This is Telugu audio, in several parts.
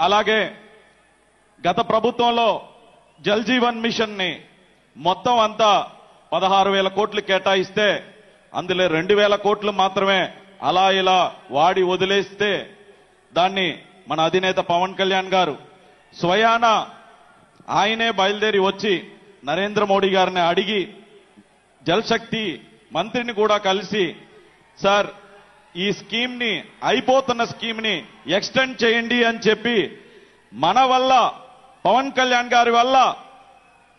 అలాగే గత ప్రభుత్వంలో జల్ జీవన్ మిషన్ ని మొత్తం అంతా 16,000 కోట్లు కేటాయిస్తే అందులో 2,000 కోట్లు మాత్రమే అలా ఇలా వాడి వదిలేస్తే దాన్ని మన అధినేత పవన్ కళ్యాణ్ గారు స్వయాన ఆయనే బయలుదేరి వచ్చి నరేంద్ర మోడీ గారిని అడిగి జల్ శక్తి మంత్రిని కూడా కలిసి సార్ ఈ స్కీమ్ ని అయిపోతున్న స్కీమ్ ని ఎక్స్టెండ్ చేయండి అని చెప్పి మన వల్ల పవన్ కళ్యాణ్ గారి వల్ల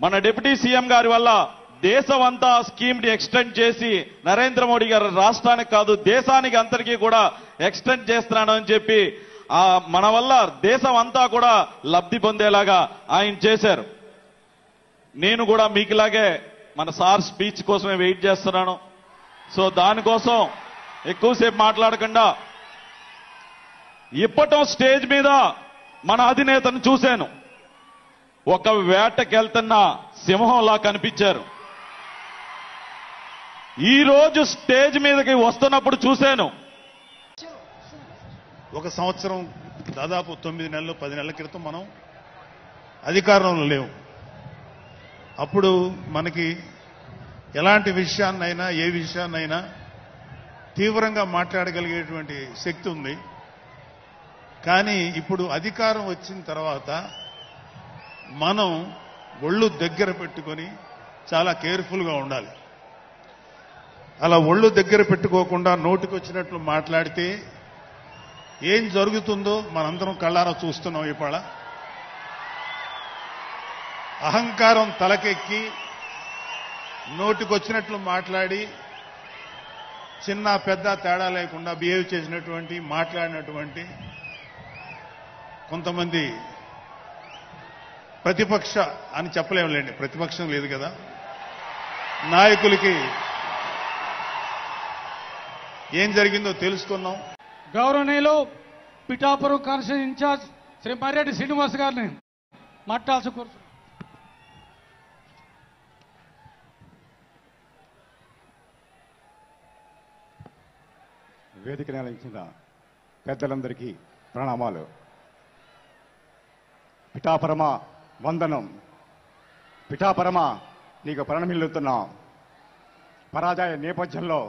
మన డిప్యూటీ సీఎం గారి వల్ల దేశం అంతా స్కీమ్ ని ఎక్స్టెండ్ చేసి నరేంద్ర మోడీ గారు రాష్ట్రానికి కాదు దేశానికి అందరికీ కూడా ఎక్స్టెండ్ చేస్తున్నాను అని చెప్పి మన వల్ల దేశం అంతా కూడా లబ్ధి పొందేలాగా ఆయన చేశారు. నేను కూడా మీకులాగే మన సార్ స్పీచ్ కోసమే వెయిట్ చేస్తున్నాను. సో దానికోసం ఎక్కువసేపు మాట్లాడకుండా ఇప్పటం స్టేజ్ మీద మన అధినేతను చూశాను. ఒక వేటకెళ్తున్న సింహంలా కనిపించారు. ఈ రోజు స్టేజ్ మీదకి వస్తున్నప్పుడు చూశాను. ఒక సంవత్సరం దాదాపు 9 నెలలు 10 నెలల క్రితం మనం అధికారంలో లేవు. అప్పుడు మనకి ఎలాంటి విషయాన్నైనా ఏ విషయాన్నైనా తీవ్రంగా మాట్లాడగలిగేటువంటి శక్తి ఉంది. కానీ ఇప్పుడు అధికారం వచ్చిన తర్వాత మనం ఒళ్ళు దగ్గర పెట్టుకొని చాలా కేర్ఫుల్గా ఉండాలి. అలా ఒళ్ళు దగ్గర పెట్టుకోకుండా నోటికొచ్చినట్లు మాట్లాడితే ఏం జరుగుతుందో మనందరం కళ్ళారా చూస్తున్నాం. ఇవాళ అహంకారం తలకెక్కి నోటికొచ్చినట్లు మాట్లాడి చిన్న పెద్ద తేడా లేకుండా బిహేవ్ చేసినటువంటి మాట్లాడినటువంటి కొంతమంది ప్రతిపక్ష అని చెప్పలేములేండి, ప్రతిపక్షం లేదు కదా, నాయకులకి ఏం జరిగిందో తెలుసుకున్నాం. గౌరవనీయులు పిఠాపురం కాన్స్టిట్యూన్సీ ఇన్ఛార్జ్ శ్రీ మర్రెడ్డి శ్రీనివాస్ గారిని మాట్లాడాల్సి కోరుతున్నాను. వేదికను అలంకరించిన పెద్దలందరికీ ప్రణామాలు. పిఠాపరమ వందనం. పిఠాపరమ నీకు ప్రణమిల్లుతున్నాం. పరాజయ నేపథ్యంలో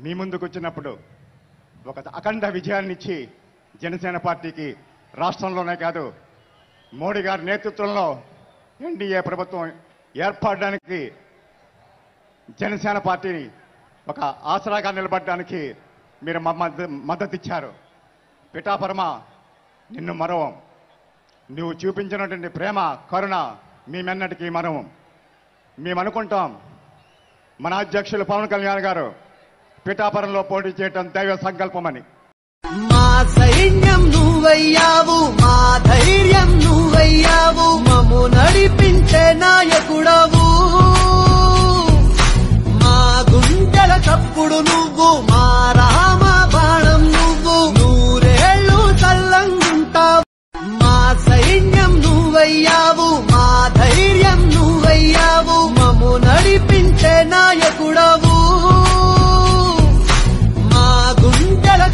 మీ ముందుకు వచ్చినప్పుడు ఒక అఖండ విజయాన్నిచ్చి జనసేన పార్టీకి రాష్ట్రంలోనే కాదు మోడీ గారి నేతృత్వంలో ఎన్డీఏ ప్రభుత్వం ఏర్పడడానికి జనసేన పార్టీని ఒక ఆసరాగా నిలబడడానికి మీరు మద్దతు ఇచ్చారు. పిఠాపరమ నిన్ను మరవం. నువ్వు చూపించినటువంటి ప్రేమ కరుణ మేమెన్నటికీ మరవం. మేమనుకుంటాం మన అధ్యక్షులు పవన్ కళ్యాణ్ గారు పిఠాపురంలో పోటీ చేయటం దైవ సంకల్పమని. మా సైన్యం నువ్వయ్యావు, మా ధైర్యం నువ్వయ్యావు, మమ్ము నడిపించే నాయకుడవు. మా గుండెల చప్పుడు నువ్వు, మా రామ బాణం నువ్వు, నూరేళ్లు చల్లంగుంటావు. మా సైన్యం నువ్వయ్యావు, మా ధైర్యం నువ్వయ్యావు, మమ్ము నడిపించే నాయకుడవు.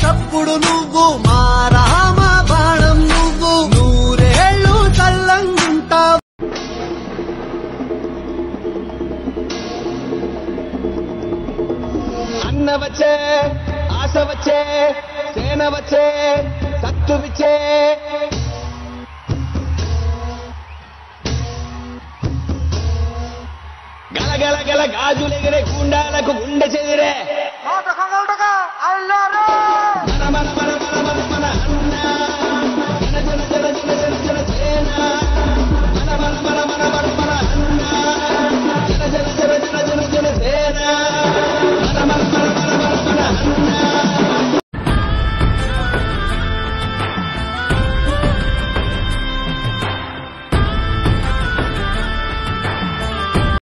చప్పుడు నువ్వు, మా రామ బాణం నువ్వు, నూరేళ్లు చల్లంగుంటావు. అన్న వచ్చే, ఆశ వచ్చే, సేన వచ్చే, సత్తు విచ్చే. గలగల గల గాజులెగిరే గుండాలకు గుండె చెదిరే. అల్లారా